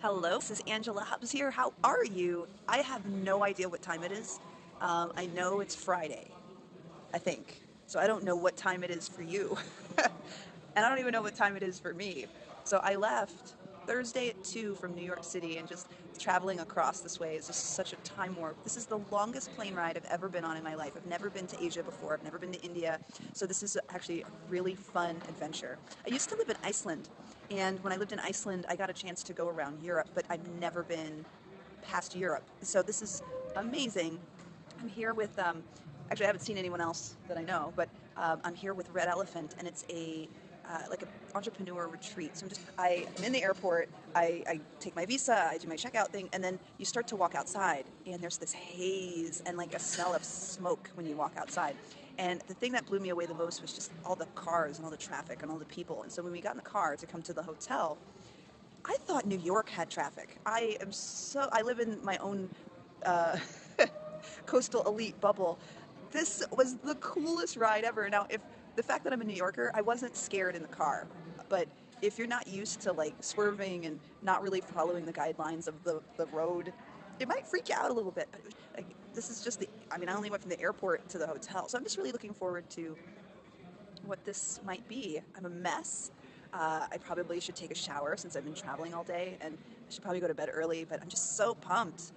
Hello, this is Angela Hubs here. How are you? I have no idea what time it is. I know it's Friday, I think. So I don't know what time it is for you. And I don't even know what time it is for me. So I left Thursday at 2 from New York City and just traveling across this way is just such a time warp. This is the longest plane ride I've ever been on in my life. I've never been to Asia before. I've never been to India. So this is actually a really fun adventure. I used to live in Iceland. And when I lived in Iceland, I got a chance to go around Europe, but I've never been past Europe. So this is amazing. I'm here with, actually, I haven't seen anyone else that I know, but I'm here with Red Elephant, and it's a like an entrepreneur retreat. So I'm in the airport. I take my visa, I do my checkout thing, and then you start to walk outside, and there's this haze and like a smell of smoke when you walk outside. And the thing that blew me away the most was just all the cars and all the traffic and all the people. And so when we got in the car to come to the hotel, I thought New York had traffic. I live in my own uh, coastal elite bubble. This was the coolest ride ever. Now, if the fact that I'm a New Yorker, I wasn't scared in the car, but if you're not used to like swerving and not really following the guidelines of the road, it might freak you out a little bit. But like, this is just I mean, I only went from the airport to the hotel, so I'm just really looking forward to what this might be. I'm a mess. I probably should take a shower since I've been traveling all day, and I should probably go to bed early, but I'm just so pumped.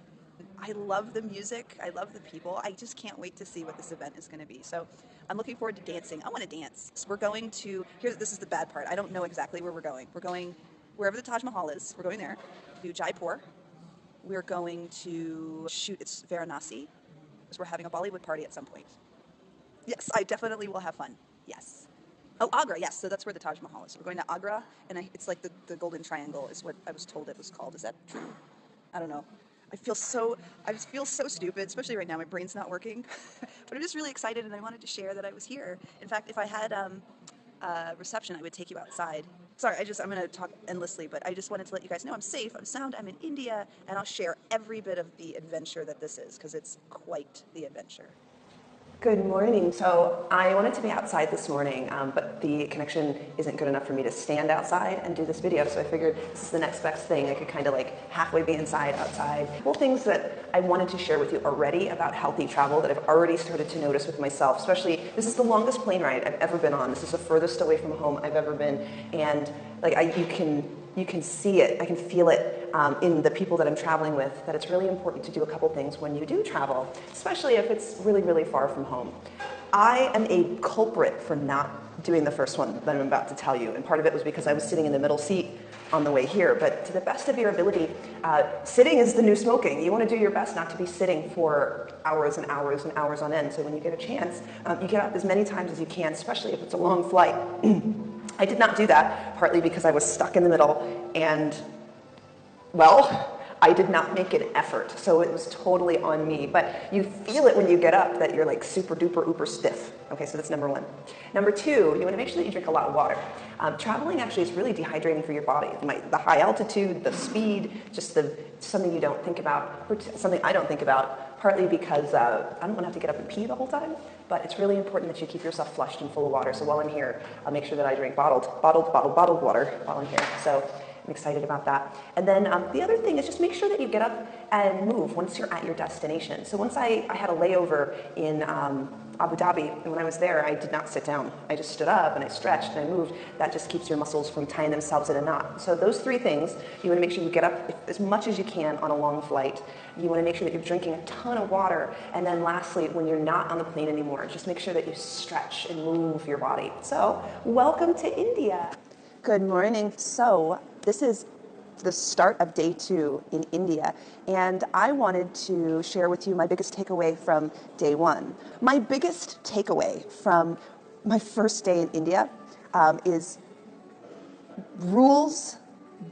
I love the music. I love the people. I just can't wait to see what this event is going to be. So I'm looking forward to dancing. I want to dance. So we're going to, this is the bad part. I don't know exactly where we're going. We're going wherever the Taj Mahal is. We're going there, to Jaipur. We're going to shoot, it's Varanasi, because we're having a Bollywood party at some point. Yes, I definitely will have fun. Yes. Oh, Agra, yes. So that's where the Taj Mahal is. So we're going to Agra, and it's like the Golden Triangle is what I was told it was called. Is that true? I don't know. I just feel so stupid, especially right now. My brain's not working, but I'm just really excited, and I wanted to share that I was here. In fact, if I had reception, I would take you outside. Sorry, I'm going to talk endlessly, but I just wanted to let you guys know I'm safe, I'm sound, I'm in India, and I'll share every bit of the adventure that this is, because it's quite the adventure. Good morning. So I wanted to be outside this morning, but the connection isn't good enough for me to stand outside and do this video. So I figured this is the next best thing. I could kind of like halfway be inside, outside. A couple things that I wanted to share with you already about healthy travel that I've already started to notice with myself, especially this is the longest plane ride I've ever been on. This is the furthest away from home I've ever been. And like you can see it, I can feel it in the people that I'm traveling with, that it's really important to do a couple things when you do travel, especially if it's really, really far from home. I am a culprit for not doing the first one that I'm about to tell you, and part of it was because I was sitting in the middle seat on the way here, but to the best of your ability, sitting is the new smoking. You want to do your best not to be sitting for hours and hours and hours on end, so when you get a chance, you get up as many times as you can, especially if it's a long flight. I did not do that, partly because I was stuck in the middle, and well, I did not make an effort, so it was totally on me. But you feel it when you get up that you're like super duper uber stiff. Okay, so that's number one. Number two, you want to make sure that you drink a lot of water. Traveling actually is really dehydrating for your body. The high altitude, the speed, just something you don't think about, something I don't think about, partly because I don't want to have to get up and pee the whole time, but it's really important that you keep yourself flushed and full of water. So while I'm here, I'll make sure that I drink bottled water while I'm here. So I'm excited about that. And then the other thing is just make sure that you get up and move once you're at your destination. So once I had a layover in Abu Dhabi, and when I was there, I did not sit down. I just stood up and I stretched and I moved. That just keeps your muscles from tying themselves in a knot. So those three things, you want to make sure you get up as much as you can on a long flight. You want to make sure that you're drinking a ton of water. And then lastly, when you're not on the plane anymore, just make sure that you stretch and move your body. So welcome to India. Good morning. So this is the start of day 2 in India, and I wanted to share with you my biggest takeaway from day 1. My biggest takeaway from my first day in India is rules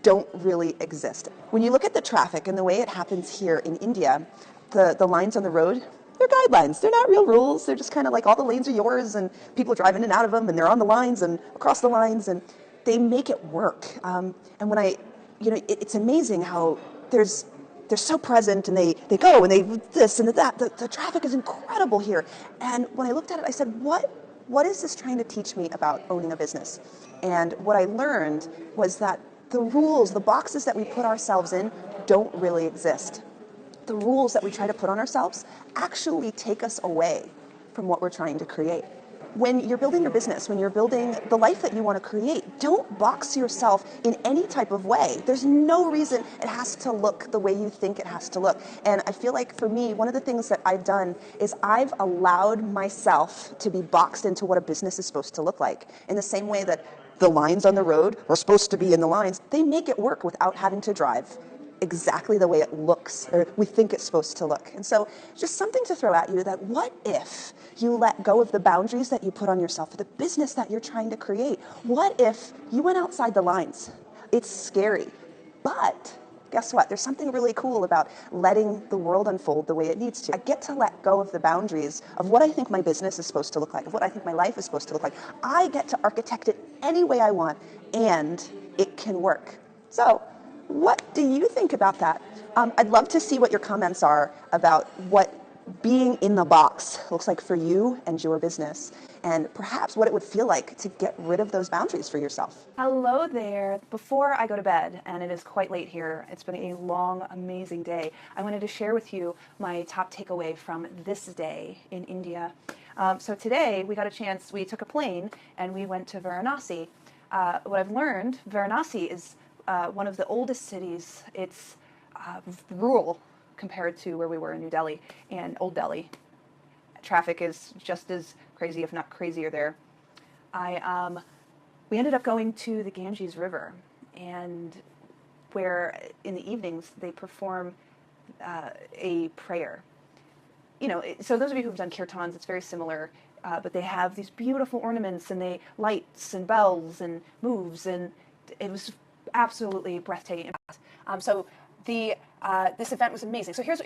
don't really exist. When you look at the traffic and the way it happens here in India, the lines on the road, they're guidelines. They're not real rules. They're just kind of like all the lanes are yours and people drive in and out of them and they're on the lines and across the lines and they make it work. And when it's amazing how they're so present and they go and they this and that. The traffic is incredible here. And when I looked at it, I said, what is this trying to teach me about owning a business? And what I learned was that the rules, the boxes that we put ourselves in don't really exist. The rules that we try to put on ourselves actually take us away from what we're trying to create. When you're building your business, when you're building the life that you want to create, don't box yourself in any type of way. There's no reason it has to look the way you think it has to look. And I feel like for me, one of the things that I've done is I've allowed myself to be boxed into what a business is supposed to look like. In the same way that the lines on the road are supposed to be in the lines, they make it work without having to drive exactly the way it looks or we think it's supposed to look. And so just something to throw at you, that what if you let go of the boundaries that you put on yourself for the business that you're trying to create? What if you went outside the lines? It's scary, but guess what? There's something really cool about letting the world unfold the way it needs to. I get to let go of the boundaries of what I think my business is supposed to look like, of what I think my life is supposed to look like. I get to architect it any way I want, and it can work. So what do you think about that? I'd love to see what your comments are about what being in the box looks like for you and your business, and perhaps what it would feel like to get rid of those boundaries for yourself. Hello there. Before I go to bed, and it is quite late here, it's been a long, amazing day, I wanted to share with you my top takeaway from this day in India. So today we got a chance, we took a plane and we went to Varanasi. What I've learned, Varanasi is one of the oldest cities. It's rural compared to where we were in New Delhi and Old Delhi. Traffic is just as crazy, if not crazier there. We ended up going to the Ganges River, and where in the evenings they perform a prayer. You know, so those of you who've done kirtans, it's very similar, but they have these beautiful ornaments and they lights and bells and moves, and it was absolutely breathtaking. So this event was amazing. So here's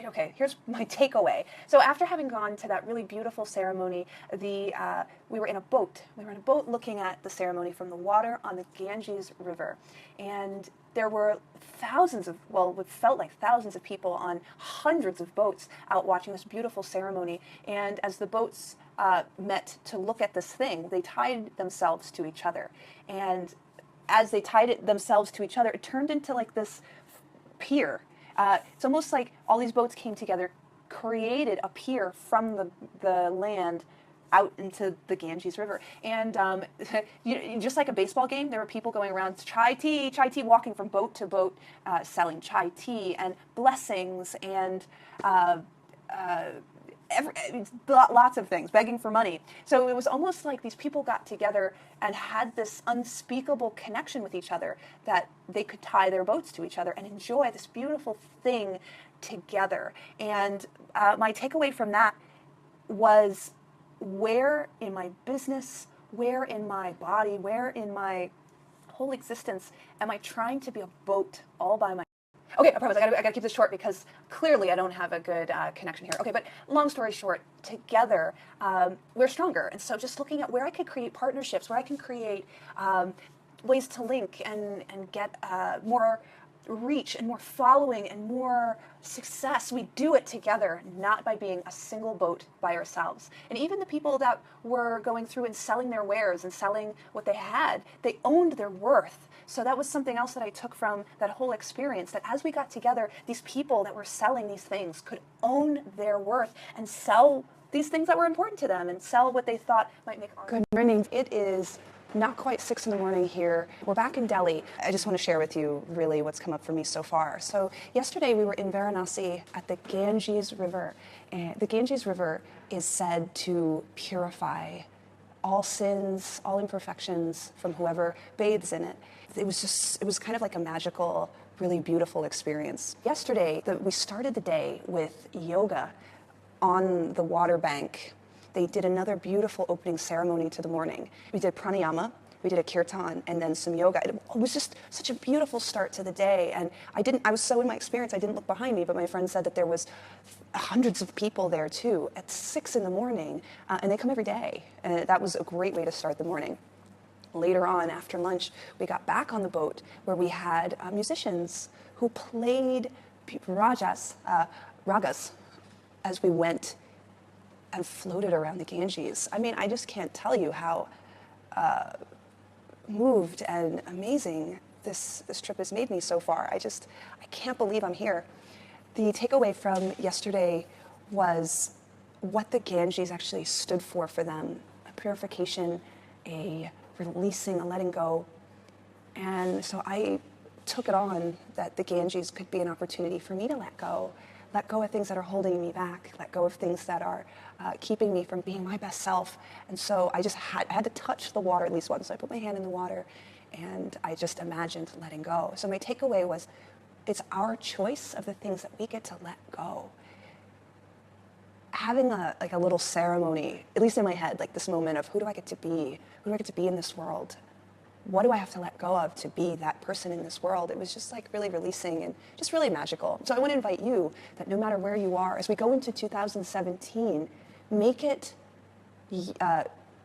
my takeaway. So after having gone to that really beautiful ceremony, we were in a boat. We were in a boat looking at the ceremony from the water on the Ganges River, and there were what felt like thousands of people on hundreds of boats out watching this beautiful ceremony. And as the boats met to look at this thing, they tied themselves to each other, and as they tied themselves to each other, it turned into like this pier. It's almost like all these boats came together, created a pier from the land out into the Ganges River. And just like a baseball game, there were people going around, chai tea, walking from boat to boat, selling chai tea and blessings and lots of things, begging for money. So it was almost like these people got together and had this unspeakable connection with each other, that they could tie their boats to each other and enjoy this beautiful thing together. And my takeaway from that was, where in my business, where in my body, where in my whole existence am I trying to be a boat all by myself? Okay, I promise, I gotta keep this short because clearly I don't have a good connection here. Okay, but long story short, together we're stronger. And so just looking at where I could create partnerships, where I can create ways to link and get more reach and more following and more success. We do it together, not by being a single boat by ourselves. And even the people that were going through and selling their wares and selling what they had, they owned their worth. So that was something else that I took from that whole experience, that as we got together, these people that were selling these things could own their worth and sell these things that were important to them and sell what they thought might make art. Good morning. It is not quite 6 in the morning here. We're back in Delhi. I just want to share with you really what's come up for me so far. So yesterday we were in Varanasi at the Ganges River. And the Ganges River is said to purify all sins, all imperfections from whoever bathes in it. It was kind of like a magical, really beautiful experience. Yesterday, we started the day with yoga on the water bank. They did another beautiful opening ceremony to the morning. We did pranayama, we did a kirtan, and then some yoga. It was just such a beautiful start to the day. And I was so in my experience, I didn't look behind me, but my friend said that there was hundreds of people there too at 6 in the morning, and they come every day. And that was a great way to start the morning. Later on, after lunch, we got back on the boat where we had musicians who played ragas as we went and floated around the Ganges. I mean, I just can't tell you how moved and amazing this trip has made me so far. I can't believe I'm here. The takeaway from yesterday was what the Ganges actually stood for them: a purification, a releasing, a letting go. And so I took it on that the Ganges could be an opportunity for me to let go of things that are holding me back, let go of things that are keeping me from being my best self. And so I had to touch the water at least once. So I put my hand in the water and I just imagined letting go. So my takeaway was, it's our choice of the things that we get to let go. Having a little ceremony, at least in my head, like this moment of who do I get to be? Who do I get to be in this world? What do I have to let go of to be that person in this world? It was just like really releasing and just really magical. So I want to invite you that no matter where you are, as we go into 2017, make it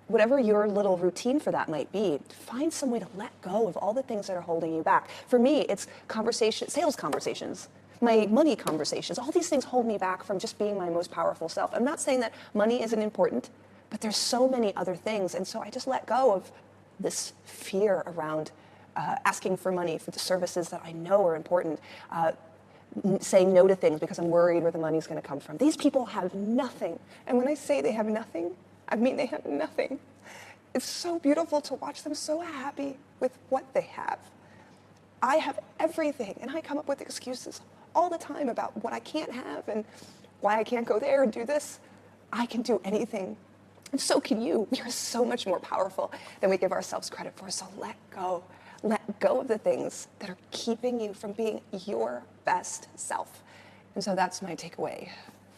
whatever your little routine for that might be. Find some way to let go of all the things that are holding you back. For me, it's sales conversations, my money conversations. All these things hold me back from just being my most powerful self. I'm not saying that money isn't important, but there's so many other things. And so I just let go of this fear around asking for money for the services that I know are important, saying no to things because I'm worried where the money's going to come from. These people have nothing. And when I say they have nothing, I mean they have nothing. It's so beautiful to watch them so happy with what they have. I have everything, and I come up with excuses all the time about what I can't have and why I can't go there and do this. I can do anything. And so can you. You're so much more powerful than we give ourselves credit for. So let go. Let go of the things that are keeping you from being your best self. And so that's my takeaway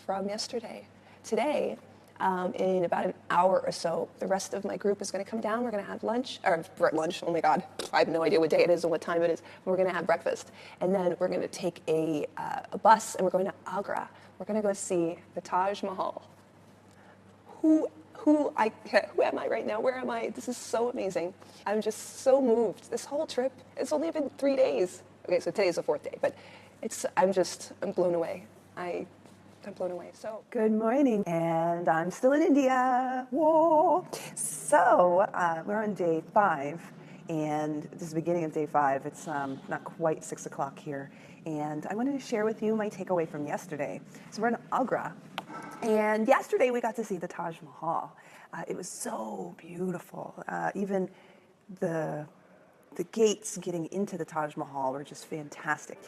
from yesterday. Today, in about an hour or so, the rest of my group is going to come down. We're going to have lunch, oh my God, I have no idea what day it is and what time it is. We're going to have breakfast. And then we're going to take a bus and we're going to Agra. We're going to go see the Taj Mahal. Who am I right now? Where am I? This is so amazing. I'm just so moved. This whole trip, it's only been 3 days. Okay, so today's the 4th day, but I'm blown away. I'm blown away. So Good morning, and I'm still in India. Whoa! So we're on day 5, and this is the beginning of day 5. It's not quite 6 o'clock here, and I wanted to share with you my takeaway from yesterday. So we're in Agra, and yesterday we got to see the Taj Mahal. It was so beautiful. Even the gates getting into the Taj Mahal were just fantastic.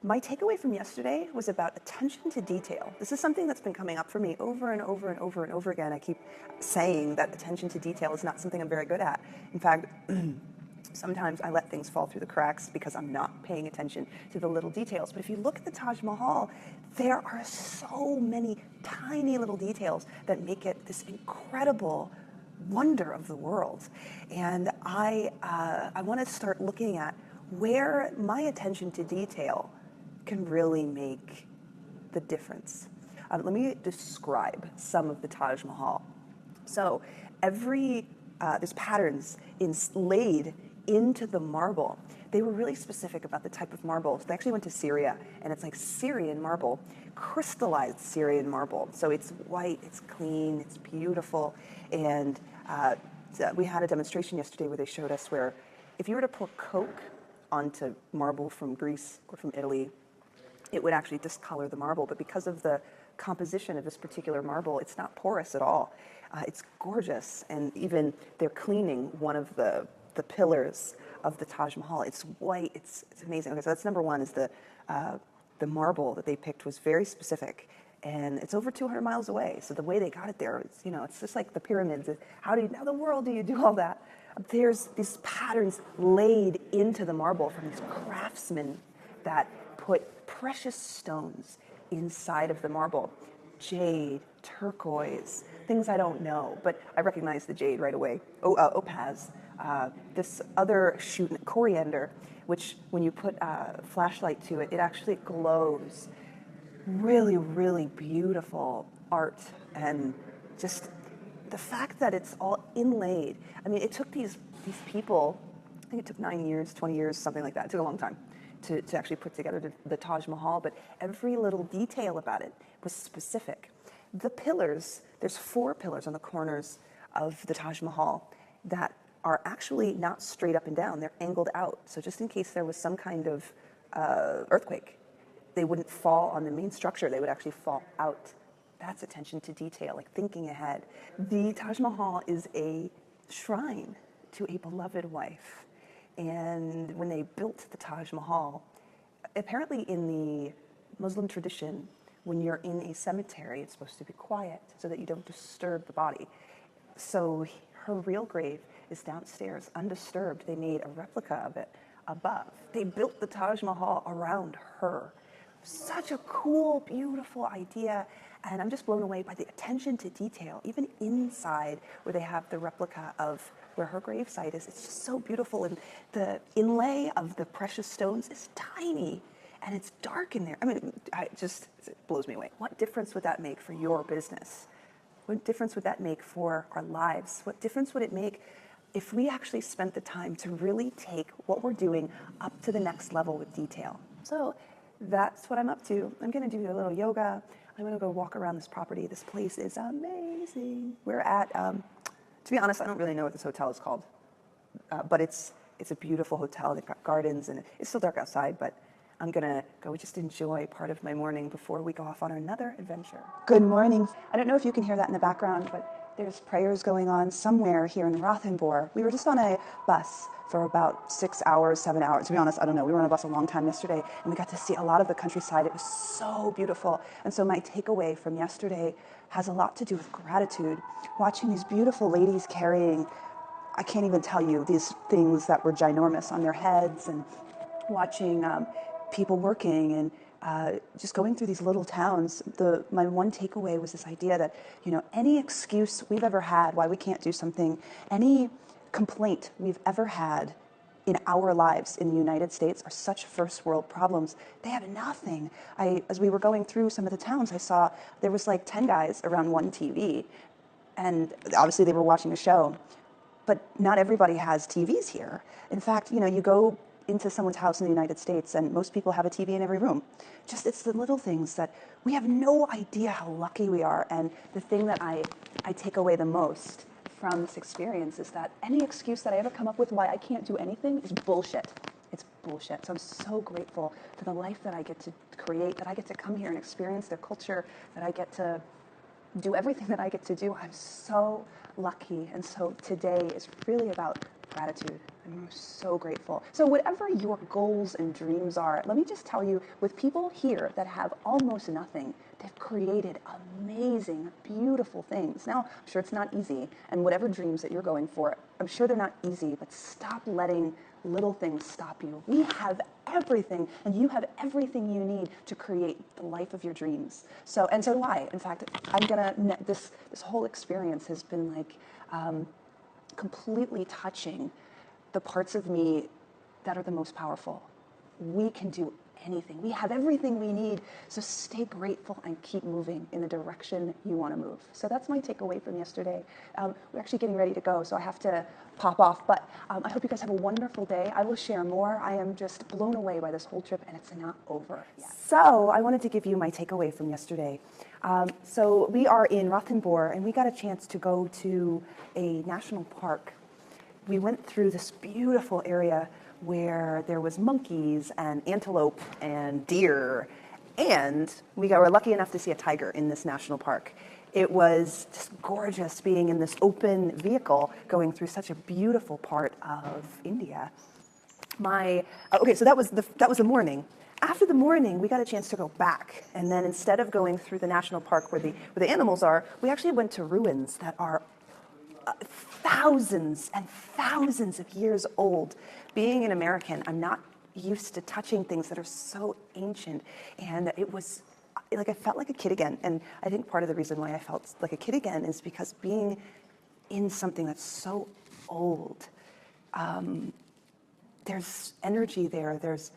My takeaway from yesterday was about attention to detail. This is something that's been coming up for me over and over and over and over again. I keep saying that attention to detail is not something I'm very good at. In fact, sometimes I let things fall through the cracks because I'm not paying attention to the little details. But if you look at the Taj Mahal, there are so many tiny little details that make it this incredible wonder of the world. And I want to start looking at where my attention to detail can really make the difference. Let me describe some of the Taj Mahal. So there's patterns laid into the marble. They were really specific about the type of marble. So they actually went to Syria, and it's like Syrian marble, crystallized Syrian marble. So it's white, it's clean, it's beautiful. And we had a demonstration yesterday where they showed us where if you were to pour Coke onto marble from Greece or from Italy, it would actually discolor the marble. But because of the composition of this particular marble, it's not porous at all. It's gorgeous. And even they're cleaning one of the pillars of the Taj Mahal. It's white. It's amazing. Okay, so that's number one, is the marble that they picked was very specific. And it's over 200 miles away. So the way they got it there, it's just like the pyramids. How in the world do you do all that? There's these patterns laid into the marble from these craftsmen that put precious stones inside of the marble. Jade, turquoise, things I don't know, but I recognize the jade right away. Opaz. This other shoot, coriander, which when you put a flashlight to it, it actually glows. Really, really beautiful art, and just the fact that it's all inlaid. I mean, it took these people, I think it took 9 years, 20 years, something like that. It took a long time to actually put together the Taj Mahal, but every little detail about it was specific. The pillars, there's 4 pillars on the corners of the Taj Mahal that are actually not straight up and down, they're angled out. So just in case there was some kind of earthquake, they wouldn't fall on the main structure, they would actually fall out. That's attention to detail, like thinking ahead. The Taj Mahal is a shrine to a beloved wife. And when they built the Taj Mahal, apparently in the Muslim tradition, when you're in a cemetery, it's supposed to be quiet so that you don't disturb the body. So her real grave is downstairs, undisturbed. They made a replica of it above. They built the Taj Mahal around her. Such a cool, beautiful idea. And I'm just blown away by the attention to detail, even inside where they have the replica of where her gravesite is. It's just so beautiful. And the inlay of the precious stones is tiny. And it's dark in there. I mean, it blows me away. What difference would that make for your business? What difference would that make for our lives? What difference would it make if we actually spent the time to really take what we're doing up to the next level with detail? So that's what I'm up to. I'm gonna do a little yoga. I'm gonna go walk around this property. This place is amazing. We're at, to be honest, I don't really know what this hotel is called, but it's a beautiful hotel. They've got gardens and it's still dark outside, but I'm gonna go just enjoy part of my morning before we go off on another adventure. Good morning. I don't know if you can hear that in the background, but there's prayers going on somewhere here in Rothenburg. We were just on a bus for about 6 hours, 7 hours. To be honest, I don't know. We were on a bus a long time yesterday, and we got to see a lot of the countryside. It was so beautiful. And so my takeaway from yesterday has a lot to do with gratitude. Watching these beautiful ladies carrying, I can't even tell you, these things that were ginormous on their heads, and watching people working and just going through these little towns. My one takeaway was this idea that, any excuse we've ever had why we can't do something, any complaint we've ever had in our lives in the United States are such first world problems. They have nothing. As we were going through some of the towns, I saw there was like 10 guys around one TV, and obviously they were watching a show, but not everybody has TVs here. In fact, you go into someone's house in the United States and most people have a TV in every room. It's the little things that we have no idea how lucky we are. And the thing that I take away the most from this experience is that any excuse that I ever come up with why I can't do anything is bullshit. It's bullshit. So I'm so grateful for the life that I get to create, that I get to come here and experience their culture, that I get to do everything that I get to do. I'm so lucky. And so today is really about gratitude. I'm so grateful. So whatever your goals and dreams are, let me just tell you, with people here that have almost nothing, they've created amazing, beautiful things. Now, I'm sure it's not easy, and whatever dreams that you're going for, I'm sure they're not easy, but stop letting little things stop you. We have everything, and you have everything you need to create the life of your dreams. So do I. In fact, this whole experience has been like completely touching the parts of me that are the most powerful. We can do anything. We have everything we need. So stay grateful and keep moving in the direction you want to move. So that's my takeaway from yesterday. We're actually getting ready to go, so I have to pop off. But I hope you guys have a wonderful day. I will share more. I am just blown away by this whole trip, and it's not over yet. So I wanted to give you my takeaway from yesterday. So we are in Rothenburg, and we got a chance to go to a national park. We went through this beautiful area where there was monkeys and antelope and deer, and we were lucky enough to see a tiger in this national park. It was just gorgeous being in this open vehicle going through such a beautiful part of India. So that was the morning. After the morning, we got a chance to go back, and then instead of going through the national park where the animals are, we actually went to ruins that are thousands and thousands of years old. Being an American, I'm not used to touching things that are so ancient, and it was like I felt like a kid again. And I think part of the reason why I felt like a kid again is because being in something that's so old, there's energy there, there's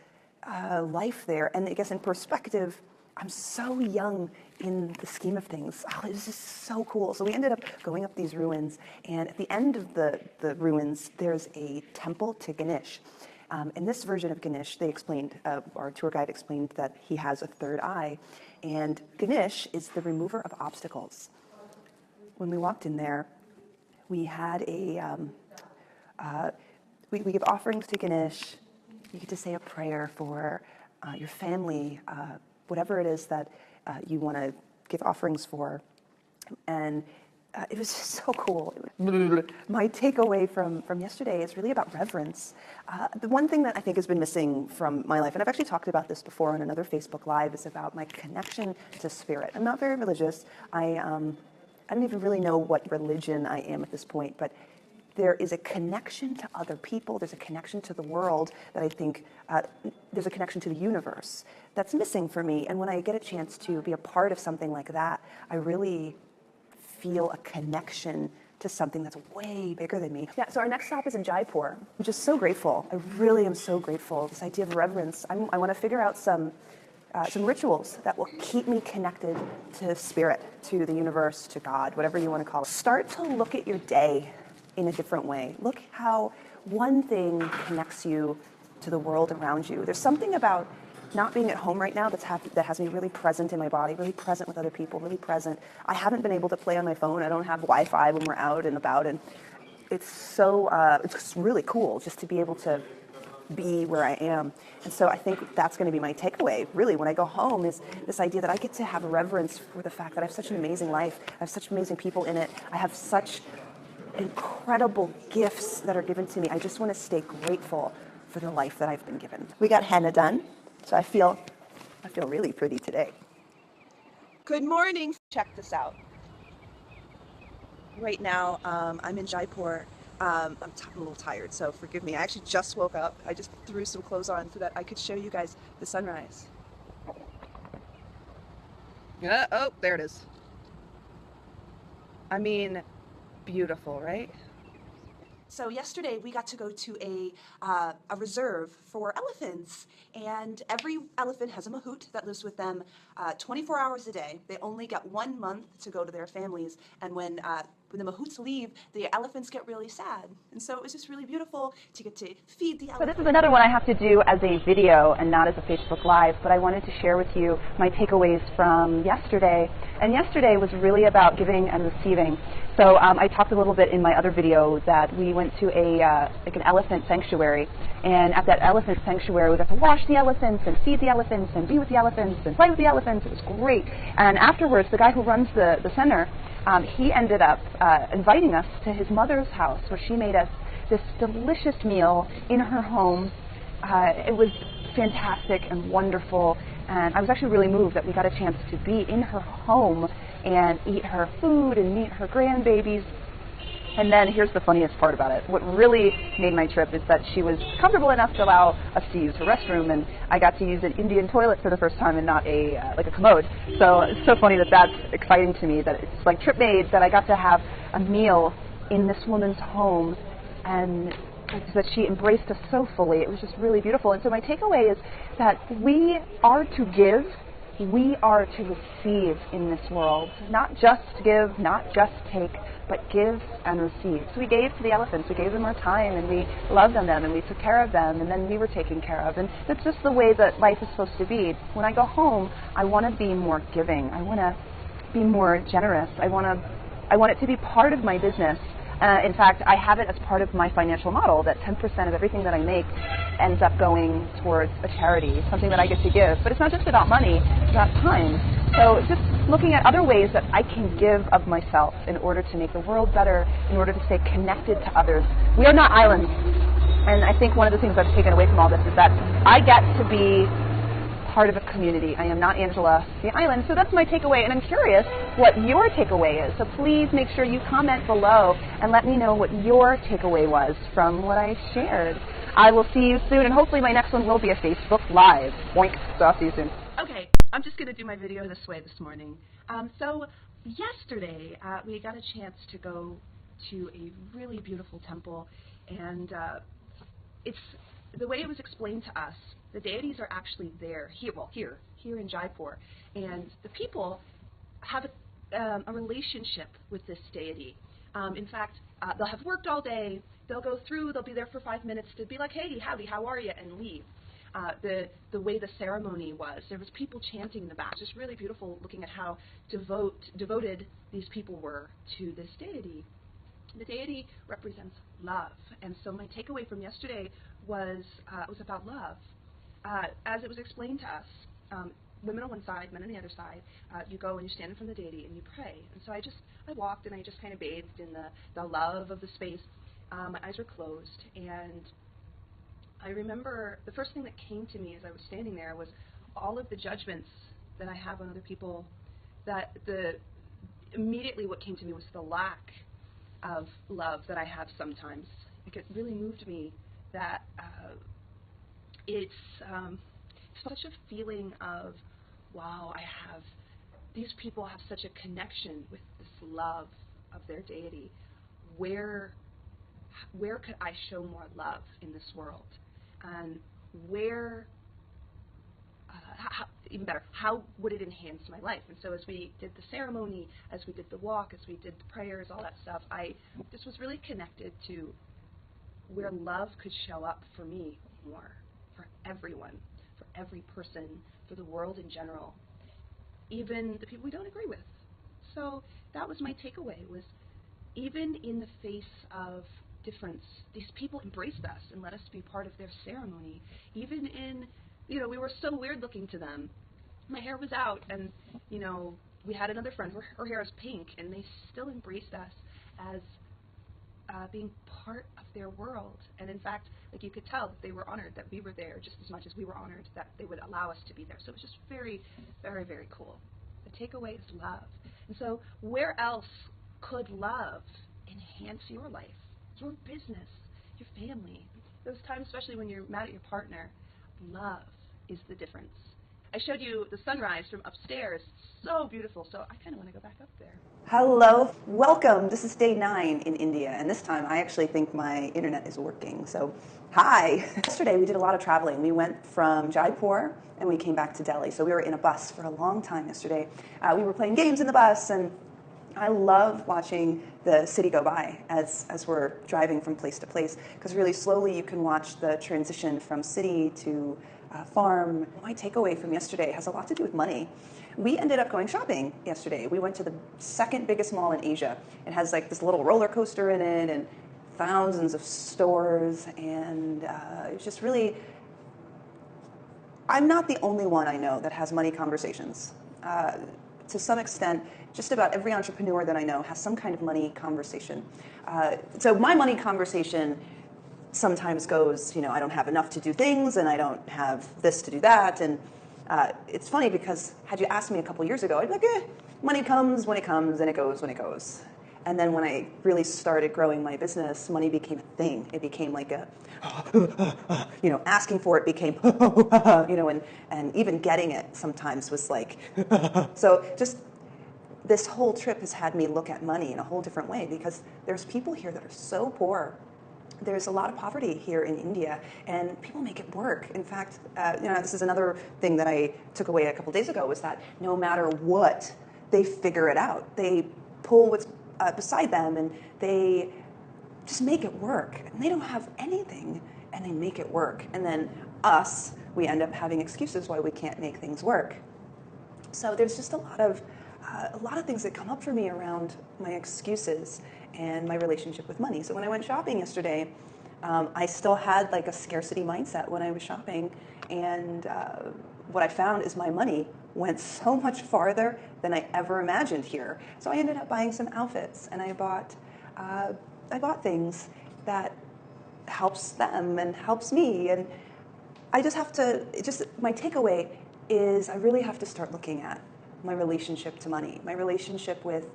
life there, and I guess in perspective, I'm so young in the scheme of things. Oh, it was just so cool. So we ended up going up these ruins, and at the end of the ruins, there's a temple to Ganesh. In this version of Ganesh, they explained, our tour guide explained that he has a third eye, and Ganesh is the remover of obstacles. When we walked in there, we had We give offerings to Ganesh. You get to say a prayer for your family, whatever it is that you want to give offerings for. And it was just so cool. My takeaway from yesterday is really about reverence. The one thing that I think has been missing from my life, and I've actually talked about this before on another Facebook Live, is about my connection to spirit. I'm not very religious. I don't even really know what religion I am at this point, but there is a connection to other people. There's a connection to the world that I think, there's a connection to the universe that's missing for me. And when I get a chance to be a part of something like that, I really feel a connection to something that's way bigger than me. Yeah, so our next stop is in Jaipur. I'm just so grateful. I really am so grateful. This idea of reverence. I want to figure out some rituals that will keep me connected to spirit, to the universe, to God, whatever you want to call it. Start to look at your day in a different way. Look how one thing connects you to the world around you. There's something about not being at home right now that has me really present in my body, really present with other people, really present. I haven't been able to play on my phone. I don't have Wi-Fi when we're out and about, and it's so it's just really cool just to be able to be where I am. And so I think that's going to be my takeaway, really, when I go home, is this idea that I get to have reverence for the fact that I have such an amazing life. I have such amazing people in it. I have such incredible gifts that are given to me. I just want to stay grateful for the life that I've been given. We got henna done, so I feel really pretty today. Good morning. Check this out. Right now, I'm in Jaipur. I'm a little tired, so forgive me. I actually just woke up. I just threw some clothes on so that I could show you guys the sunrise. Yeah, oh, there it is. I mean, beautiful, right? So yesterday we got to go to a reserve for elephants, and every elephant has a mahout that lives with them 24 hours a day. They only get 1 month to go to their families, and when the mahouts leave, the elephants get really sad. And so it was just really beautiful to get to feed the elephants. So this is another one I have to do as a video and not as a Facebook Live, but I wanted to share with you my takeaways from yesterday. And yesterday was really about giving and receiving. So I talked a little bit in my other video that we went to like an elephant sanctuary, and at that elephant sanctuary we got to wash the elephants and feed the elephants and be with the elephants and play with the elephants. It was great. And afterwards, the guy who runs the center, he ended up inviting us to his mother's house, where she made us this delicious meal in her home. It was fantastic and wonderful, and I was actually really moved that we got a chance to be in her home and eat her food and meet her grandbabies. And then here's the funniest part about it. What really made my trip is that she was comfortable enough to allow us to use her restroom, and I got to use an Indian toilet for the first time and not like a commode. So it's so funny that that's exciting to me, that it's like trip made, that I got to have a meal in this woman's home, and that she embraced us so fully. It was just really beautiful. And so my takeaway is that we are to give, we are to receive in this world. Not just give, not just take, but give and receive. So we gave to the elephants, we gave them our time, and we loved on them, and we took care of them, and then we were taken care of. And that's just the way that life is supposed to be. When I go home, I want to be more giving. I want to be more generous. I want it to be part of my business. In fact, I have it as part of my financial model that 10% of everything that I make ends up going towards a charity, something that I get to give. But it's not just about money, it's about time. So just looking at other ways that I can give of myself in order to make the world better, in order to stay connected to others. We are not islands. And I think one of the things I've taken away from all this is that I get to be part of a community. I am not Angela the Island. So that's my takeaway, and I'm curious what your takeaway is. So please make sure you comment below and let me know what your takeaway was from what I shared. I will see you soon, and hopefully my next one will be a Facebook Live. Boink. So I'll see you soon. Okay, I'm just going to do my video this way this morning. So yesterday we got a chance to go to a really beautiful temple, and it's the way it was explained to us. The deities are actually there, here in Jaipur, and the people have a relationship with this deity. In fact, they'll have worked all day, they'll go through, they'll be there for 5 minutes to be like, hey, howdy, how are you, and leave. The way the ceremony was, there was people chanting in the back, just really beautiful looking at how devoted these people were to this deity. The deity represents love, and so my takeaway from yesterday was about love. As it was explained to us, women on one side, men on the other side, you go and you stand in front of the deity and you pray. And so I walked and I just kind of bathed in the love of the space. My eyes were closed, and I remember the first thing that came to me as I was standing there was all of the judgments that I have on other people. Immediately what came to me was the lack of love that I have sometimes. Like, it really moved me that it's such a feeling of, wow, these people have such a connection with this love of their deity. Where could I show more love in this world? And even better, how would it enhance my life? And so as we did the ceremony, as we did the walk, as we did the prayers, all that stuff, I just was really connected to where love could show up for me more, for everyone, for every person, for the world in general, even the people we don't agree with. So that was my takeaway, was even in the face of difference, these people embraced us and let us be part of their ceremony. Even in, we were so weird looking to them. My hair was out, and, we had another friend, her hair is pink, and they still embraced us as being part of their world. And in fact, like, you could tell that they were honored that we were there just as much as we were honored that they would allow us to be there. So it was just very, very, very cool. The takeaway is love. And so where else could love enhance your life, your business, your family? Those times, especially when you're mad at your partner, love is the difference. I showed you the sunrise from upstairs. So beautiful. So I kind of want to go back up there. Hello, welcome. This is day 9 in India, and this time I actually think my internet is working. So, hi. Yesterday we did a lot of traveling. We went from Jaipur and we came back to Delhi. So we were in a bus for a long time yesterday. We were playing games in the bus, and I love watching the city go by as we're driving from place to place, because really slowly you can watch the transition from city to farm. My takeaway from yesterday has a lot to do with money. We ended up going shopping yesterday. We went to the second biggest mall in Asia. It has like this little roller coaster in it and thousands of stores, and it's just really, I'm not the only one I know that has money conversations. To some extent, just about every entrepreneur that I know has some kind of money conversation. So my money conversation sometimes goes, I don't have enough to do things, and I don't have this to do that. And it's funny, because had you asked me a couple years ago, I'd be like, money comes when it comes, and it goes when it goes. And then when I really started growing my business, money became a thing. It became like asking for it became, and even getting it sometimes was like, so just this whole trip has had me look at money in a whole different way, because there's people here that are so poor. There's a lot of poverty here in India, and people make it work. In fact, this is another thing that I took away a couple days ago, was that no matter what, they figure it out. They pull what's beside them, and they just make it work. And they don't have anything, and they make it work. And then us, we end up having excuses why we can't make things work. So there's just a lot of things that come up for me around my excuses and my relationship with money. So when I went shopping yesterday, I still had like a scarcity mindset when I was shopping, and what I found is my money went so much farther than I ever imagined here. So I ended up buying some outfits, and I bought things that helps them and helps me. And I just have to, my takeaway is I really have to start looking at my relationship to money, my relationship with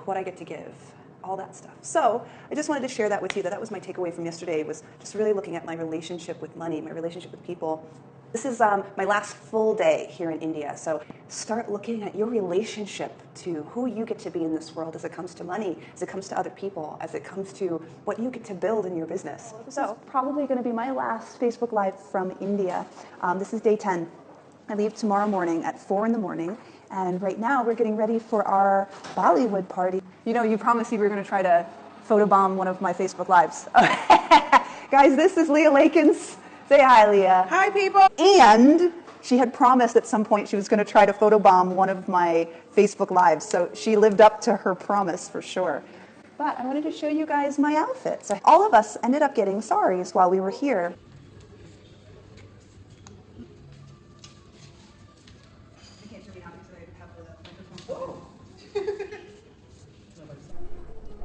what I get to give, all that stuff. So I just wanted to share that with you, that was my takeaway from yesterday, was just really looking at my relationship with money, my relationship with people. This is my last full day here in India, so start looking at your relationship to who you get to be in this world as it comes to money, as it comes to other people, as it comes to what you get to build in your business. So probably going to be my last Facebook Live from India. This is day 10. I leave tomorrow morning at 4 in the morning. And right now we're getting ready for our Bollywood party. You promised me we were going to try to photobomb one of my Facebook Lives. Guys, this is Leah Lakins. Say hi, Leah. Hi, people. And she had promised at some point she was going to try to photobomb one of my Facebook Lives. So she lived up to her promise for sure. but I wanted to show you guys my outfits. All of us ended up getting saris while we were here.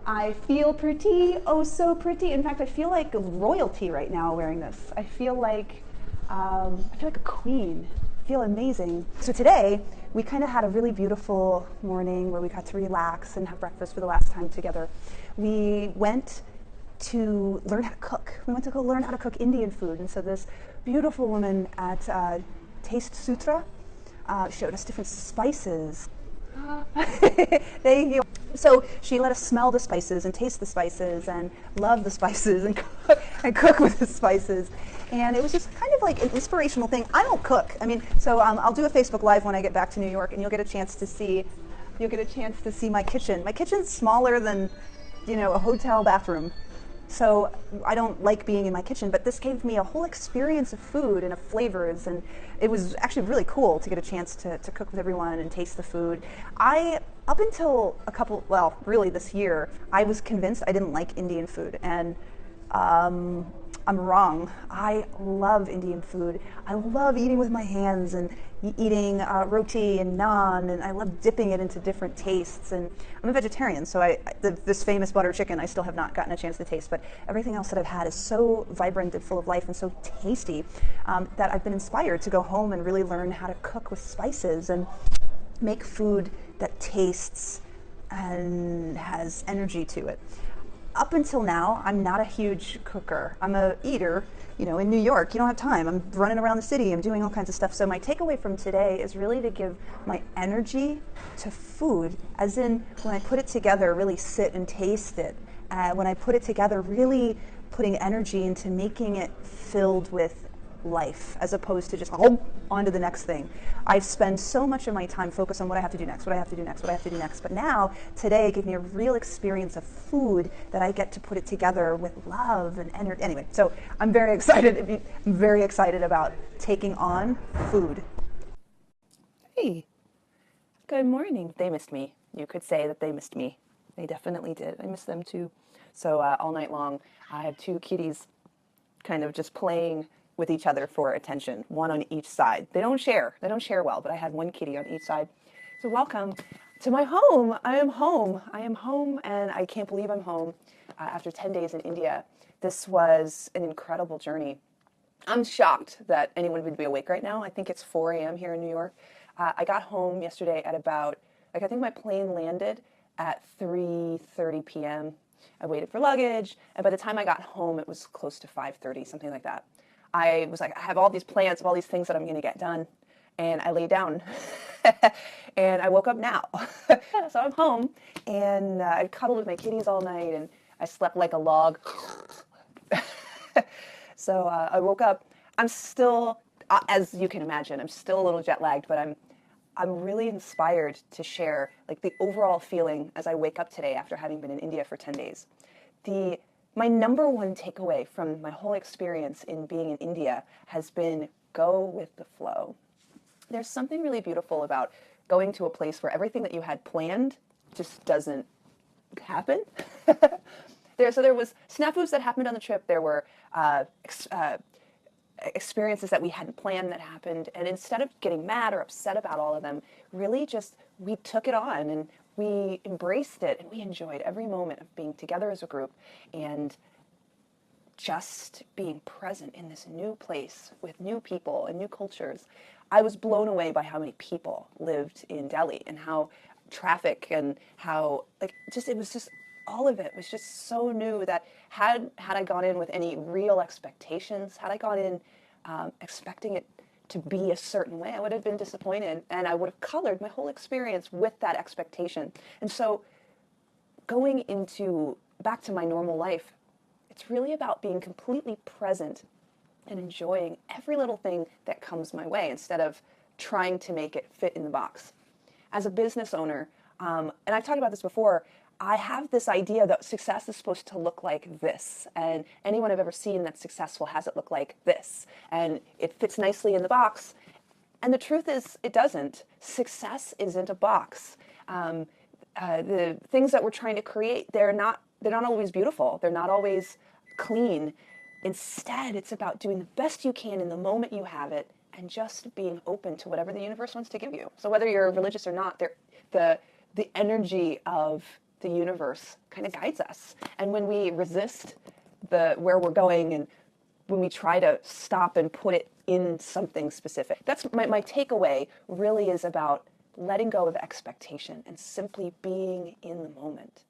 I feel pretty, oh so pretty. In fact, I feel like royalty right now wearing this. I feel like a queen. I feel amazing. So today, we kind of had a really beautiful morning where we got to relax and have breakfast for the last time together. We went to learn how to cook. We went to go learn how to cook Indian food. And so this beautiful woman at Taste Sutra showed us different spices. Thank you. So she let us smell the spices and taste the spices and love the spices and cook with the spices. And it was just kind of like an inspirational thing. I don't cook. I mean, so I'll do a Facebook Live when I get back to New York, and you'll get a chance to see my kitchen. My kitchen's smaller than, a hotel bathroom. So I don't like being in my kitchen, but this gave me a whole experience of food and of flavors, and it was actually really cool to get a chance to cook with everyone and taste the food. Up until really this year, I was convinced I didn't like Indian food, and I'm wrong. I love Indian food. I love eating with my hands and eating roti and naan, and I love dipping it into different tastes. And I'm a vegetarian, so this famous butter chicken I still have not gotten a chance to taste, but everything else that I've had is so vibrant and full of life and so tasty that I've been inspired to go home and really learn how to cook with spices and make food that tastes and has energy to it. Up until now, I'm not a huge cooker. I'm a eater. In New York, you don't have time. I'm running around the city. I'm doing all kinds of stuff. So my takeaway from today is really to give my energy to food, as in when I put it together, really sit and taste it. When I put it together, really putting energy into making it filled with life, as opposed to just on to the next thing. I spend so much of my time focused on what I have to do next, what I have to do next, what I have to do next. But now, today, it gave me a real experience of food that I get to put it together with love and energy. Anyway, so I'm very excited. I'm very excited about taking on food. Hey, good morning. They missed me. You could say that they missed me. They definitely did. I missed them too. So all night long, I have two kitties kind of just playing with each other for attention, one on each side. They don't share well, but I had one kitty on each side. So welcome to my home. I am home, and I can't believe I'm home after 10 days in India. This was an incredible journey. I'm shocked that anyone would be awake right now. I think it's 4 a.m. here in New York. I got home yesterday at about, I think my plane landed at 3:30 p.m. I waited for luggage, and by the time I got home, it was close to 5:30, something like that. I was like, I have all these plans of all these things that I'm going to get done, and I lay down, and I woke up now. So I'm home, and I cuddled with my kitties all night, and I slept like a log. So I woke up. I'm still, as you can imagine, I'm still a little jet lagged, but I'm really inspired to share like the overall feeling as I wake up today after having been in India for 10 days. My number one takeaway from my whole experience in being in India has been go with the flow. There's something really beautiful about going to a place where everything that you had planned just doesn't happen. There was snafus that happened on the trip. There were experiences that we hadn't planned that happened. And instead of getting mad or upset about all of them, really just we took it on and we embraced it, and we enjoyed every moment of being together as a group and just being present in this new place with new people and new cultures. I was blown away by how many people lived in Delhi and how traffic and how it was just all of it was just so new that had I gone in with any real expectations, had I gone in expecting it to be a certain way, I would have been disappointed, and I would have colored my whole experience with that expectation. And so going back to my normal life, it's really about being completely present and enjoying every little thing that comes my way instead of trying to make it fit in the box. As a business owner, and I've talked about this before, I have this idea that success is supposed to look like this, and anyone I've ever seen that's successful has it look like this, and it fits nicely in the box. And the truth is, it doesn't. Success isn't a box. the things that we're trying to create, they're not always beautiful. They're not always clean. Instead, it's about doing the best you can in the moment you have it and just being open to whatever the universe wants to give you. So whether you're religious or not, the energy of the universe kind of guides us. And when we resist where we're going, and when we try to stop and put it in something specific, that's my takeaway really is about letting go of expectation and simply being in the moment.